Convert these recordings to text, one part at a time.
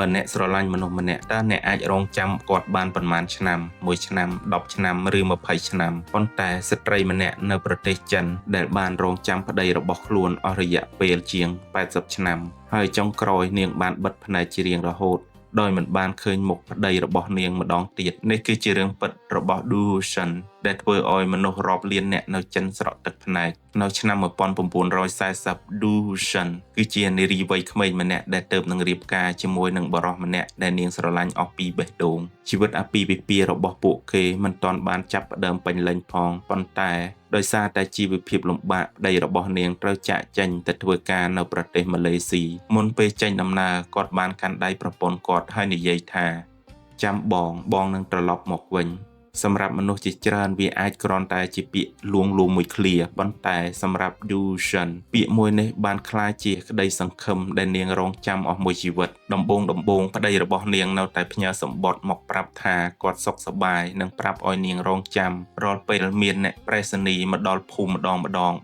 បើអ្នកស្រឡាញ់មនុស្សម្នាក់តើអ្នកអាចរងចាំគាត់បានប៉ុន្មានឆ្នាំ1ឆ្នាំ10ឆ្នាំឬ20ឆ្នាំប៉ុន្តែស្ត្រីម្នាក់នៅប្រទេសចិនដែលបានរងចាំប្តីរបស់ខ្លួនអស់រយៈពេលជាង80ឆ្នាំហើយចុងក្រោយនាងបានបិទភ្នែកជារៀងរហូតដោយមិនបានឃើញមុខប្តីរបស់នាងម្ដងទៀតនេះគឺជារឿងពិតរបស់ Du Shen ដែលធ្វើឲ្យមនុស្សរាប់លានអ្នកនៅចិនស្រក់ទឹកភ្នែកនៅឆ្នាំ1940 Du Shen គឺជានារីវ័យក្មេងម្នាក់ដែលទើបនឹងរៀបការជាមួយនឹងបុរសម្នាក់ដែលនាងស្រឡាញ់អស់ពីបេះដូងជីវិតអាពាហ៍ពិពាហ៍របស់ពួកគេមិនទាន់បានចាប់ផ្ដើមពេញលេញផងប៉ុន្តែដោយសារតែជីវភាពលំបាកប្តីរបស់នាងត្រូវចាកចេញទៅធ្វើការនៅប្រទេសម៉ាឡេស៊ីមុនពេលចេញដំណើរគាត់បានកាន់ដៃប្រពន្ធគាត់ហើយនិយាយថាចាំបងនឹងត្រឡប់មកវិញសម្រាប់មនុស្សជាច្រើនវាអាចគ្រាន់តែជាពាក្យលួងមួយឃ្លាប៉ុន្តែសម្រាប់ Du Shen ពាក្យមួយនេះបានក្លាយជាក្តីសង្ឃឹមដែលនាងរងចាំអស់មួយជីវិតដំបូងប្តីរបស់នាងនៅតែផ្ញើសម្បត្តិមកប្រាប់ថាគាត់សុខសប្បាយនិងប្រាប់ឲ្យនាងរងចាំរាល់ពេលមានអ្នកប្រេសនីមកដល់ភូមិម្ដង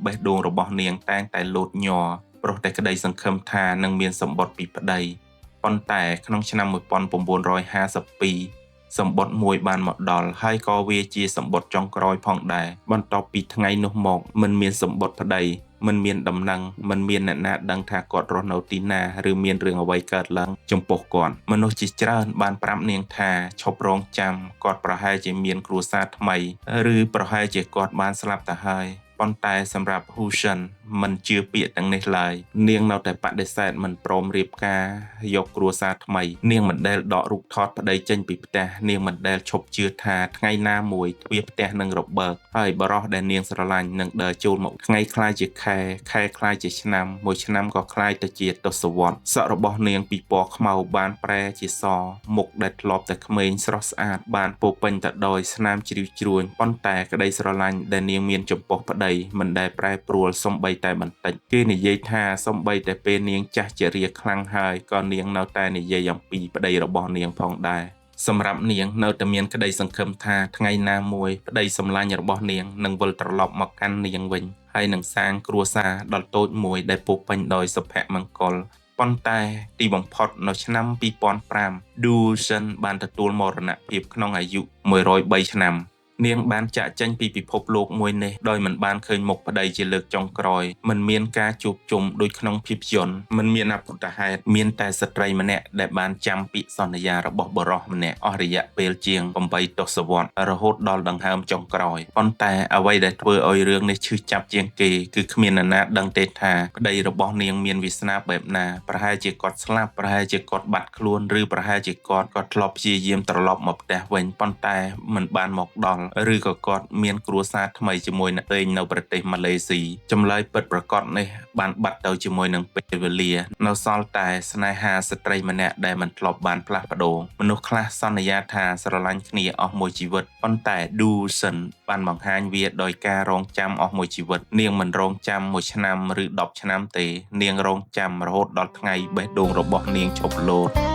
បេះដូងរបស់នាងតែងតែលោតញ័រព្រោះតែក្តីសង្ឃឹមថានឹងមានសម្បត្តិពីប្តីប៉ុន្តែក្នុងឆ្នាំ1952សម្បត្តិមួយបានមកដល់ហើយក៏វាជាសម្បត្តិចុងក្រោយផងដែរបន្ទាប់ពីថ្ងៃនោះមកមិនមានសម្បត្តិប្តីមិនមានដំណឹងមិនមានអ្នកណាដឹងថាគាត់រស់នៅទីណាឬមានរឿងអ្វីកើតឡើងចំពោះគាត់មនុស្សជាច្រើនបានប្រាប់នាងថាឈប់រងចាំគាត់ប្រហែលជាមានគ្រួសារថ្មីឬប្រហែលជាគាត់បានស្លាប់ទៅហើយប៉ុន្តែសម្រាប់ Du Shen មិនជឿពាក្យទាំងនេះឡើយនាងនៅតែបដិសេធមិនព្រមរៀបការយកគ្រួសារថ្មីនាងមិនដែលដករូបថតប្តីចេញពីផ្ទះនាងមិនដែលឈប់ជឿថាថ្ងៃណាមួយទ្វារផ្ទះនឹងរបើកហើយបរិះដែលនាងស្រឡាញ់នឹងដើរចូលមកថ្ងៃคล้ายជាខែคล้ายជាឆ្នាំមួយឆ្នាំក៏คล้ายទៅជាទសវត្សរ៍សក់របស់នាងពីពណ៌ខ្មៅបានប្រែជាសមុខដែលធ្លាប់តែក្មេងស្រស់ស្អាតបានពោពេញទៅដោយស្នាមជ្រីវជ្រួញប៉ុន្តែក្តីស្រឡាញ់ដែលនាងមានចំពោះប្តីមិនដែលប្រែប្រួលសំបីតែបន្តិចគេនិយាយថាសំបីតែពេលនាងចាស់ជារាខ្លាំងហើយក៏នាងនៅតែនិយាយអំពីប្តីរបស់នាងផងដែរសម្រាប់នាងនៅតែមានក្តីសង្ឃឹមថាថ្ងៃណាមួយប្តីសម្លាញ់របស់នាងនឹងវិលត្រឡប់មកកាន់នាងវិញហើយនឹងសាងគ្រួសារដ៏តូចមួយដែលពោពេញដោយសុភមង្គលប៉ុន្តែទីបំផុតនៅឆ្នាំ2005 Du Shen បានទទួលមរណភាពក្នុងអាយុ103ឆ្នាំនាងបានចាកចេញពីពិភពលោកមួយនេះដោយមិនបានឃើញមុខប្តីជាលើកចុងក្រោយមិនមានការជួបជុំដូចក្នុងភាពយន្តមិនមានអភូតហេតុមានតែស្ត្រីម្នាក់ដែលបានចាំពាក្យសន្យារបស់បុរសម្នាក់អស់រយៈពេលជាង8ទសវត្សរ៍រហូតដល់ដង្ហើមចុងក្រោយប៉ុន្តែអ្វីដែលធ្វើឲ្យរឿងនេះឈឺចាប់ជាងគេគឺគ្មាននរណាដឹងទេថាប្តីរបស់នាងមានវាសនាបែបណាប្រហែលជាគាត់ស្លាប់ប្រហែលជាគាត់បាត់ខ្លួនឬប្រហែលជាគាត់ក៏ធ្លាប់ព្យាយាមត្រឡប់មកផ្ទះវិញប៉ុន្តែមិនបានមកដល់ឬក៏គាត់មានគ្រួសារថ្មីជាមួយអ្នកឯងនៅប្រទេសម៉ាឡេស៊ីចម្លើយពិតប្រាកដនេះបានបាត់ទៅជាមួយនឹងពេលវេលានៅសល់តែស្នេហាស្ត្រីម្នាក់ដែលមិនធ្លាប់បានផ្លាស់ប្ដូរមនុស្សខ្លះសន្យាថាស្រឡាញ់គ្នាអស់មួយជីវិតប៉ុន្តែ Du Shen បានបង្ហាញវាដោយការរងចាំអស់មួយជីវិតនាងមិនរងចាំ1ឆ្នាំឬ10ឆ្នាំទេនាងរងចាំរហូតដល់ថ្ងៃបេះដូងរបស់នាងឈប់លោត